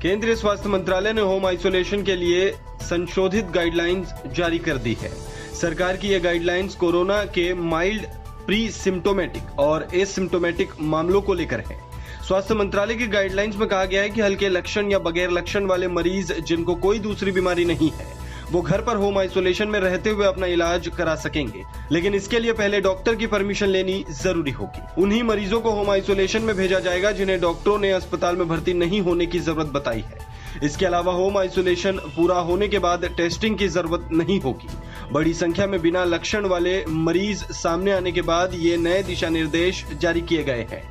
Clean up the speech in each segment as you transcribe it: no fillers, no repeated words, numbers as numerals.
केंद्रीय स्वास्थ्य मंत्रालय ने होम आइसोलेशन के लिए संशोधित गाइडलाइंस जारी कर दी है। सरकार की ये गाइडलाइंस कोरोना के माइल्ड, प्री सिम्टोमेटिक और एसिम्टोमेटिक मामलों को लेकर है। स्वास्थ्य मंत्रालय की गाइडलाइंस में कहा गया है कि हल्के लक्षण या बगैर लक्षण वाले मरीज जिनको कोई दूसरी बीमारी नहीं है, वो घर पर होम आइसोलेशन में रहते हुए अपना इलाज करा सकेंगे, लेकिन इसके लिए पहले डॉक्टर की परमिशन लेनी जरूरी होगी। उन्हीं मरीजों को होम आइसोलेशन में भेजा जाएगा जिन्हें डॉक्टरों ने अस्पताल में भर्ती नहीं होने की जरूरत बताई है। इसके अलावा होम आइसोलेशन पूरा होने के बाद टेस्टिंग की जरूरत नहीं होगी। बड़ी संख्या में बिना लक्षण वाले मरीज सामने आने के बाद ये नए दिशा निर्देश जारी किए गए हैं।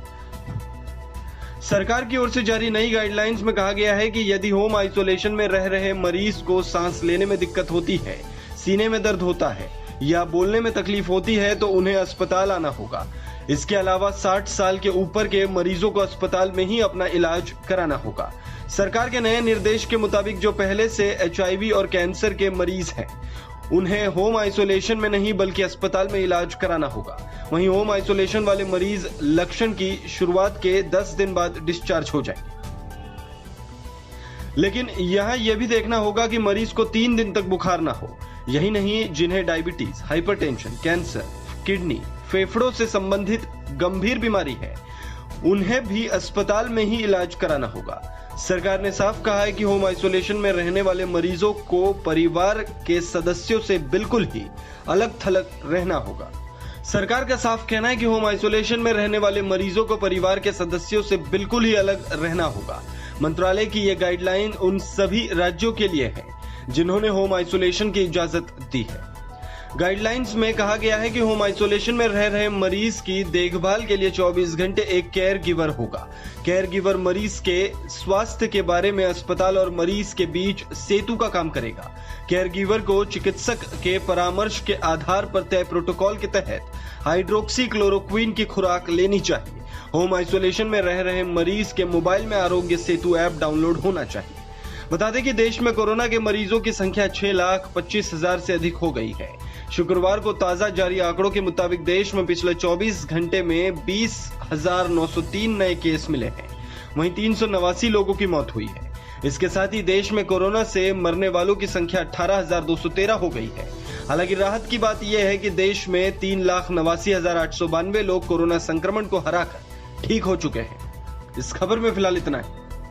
सरकार की ओर से जारी नई गाइडलाइंस में कहा गया है कि यदि होम आइसोलेशन में रह रहे मरीज को सांस लेने में दिक्कत होती है, सीने में दर्द होता है या बोलने में तकलीफ होती है तो उन्हें अस्पताल आना होगा। इसके अलावा 60 साल के ऊपर के मरीजों को अस्पताल में ही अपना इलाज कराना होगा। सरकार के नए निर्देश के मुताबिक जो पहले से HIV और कैंसर के मरीज हैं, उन्हें होम आइसोलेशन में नहीं बल्कि अस्पताल में इलाज कराना होगा। वहीं होम आइसोलेशन वाले मरीज लक्षण की शुरुआत के 10 दिन बाद डिस्चार्ज हो जाएंगे। लेकिन यहाँ यह भी देखना होगा कि मरीज को 3 दिन तक बुखार ना हो। यही नहीं, जिन्हें डायबिटीज, हाइपरटेंशन, कैंसर, किडनी, फेफड़ों से संबंधित गंभीर बीमारी है, उन्हें भी अस्पताल में ही इलाज कराना होगा। सरकार ने साफ कहा है कि होम आइसोलेशन में रहने वाले मरीजों को परिवार के सदस्यों से बिल्कुल ही अलग थलग रहना होगा। सरकार का साफ कहना है कि होम आइसोलेशन में रहने वाले मरीजों को परिवार के सदस्यों से बिल्कुल ही अलग रहना होगा। मंत्रालय की यह गाइडलाइन उन सभी राज्यों के लिए है जिन्होंने होम आइसोलेशन की इजाजत दी है। गाइडलाइंस में कहा गया है कि होम आइसोलेशन में रह रहे मरीज की देखभाल के लिए 24 घंटे एक केयर गिवर होगा। केयर गिवर मरीज के स्वास्थ्य के बारे में अस्पताल और मरीज के बीच सेतु का काम करेगा। केयर गिवर को चिकित्सक के परामर्श के आधार पर तय प्रोटोकॉल के तहत हाइड्रोक्सी क्लोरोक्विन की खुराक लेनी चाहिए। होम आइसोलेशन में रह रहे मरीज के मोबाइल में आरोग्य सेतु ऐप डाउनलोड होना चाहिए। बता दें कि देश में कोरोना के मरीजों की संख्या 6,25,000 से अधिक हो गई है। शुक्रवार को ताजा जारी आंकड़ों के मुताबिक देश में पिछले 24 घंटे में 20,903 नए केस मिले हैं। वहीं 389 लोगों की मौत हुई है। इसके साथ ही देश में कोरोना से मरने वालों की संख्या 18,213 हो गई है। हालांकि राहत की बात यह है कि देश में 3,89,892 लोग कोरोना संक्रमण को हराकर ठीक हो चुके हैं। इस खबर में फिलहाल इतना है।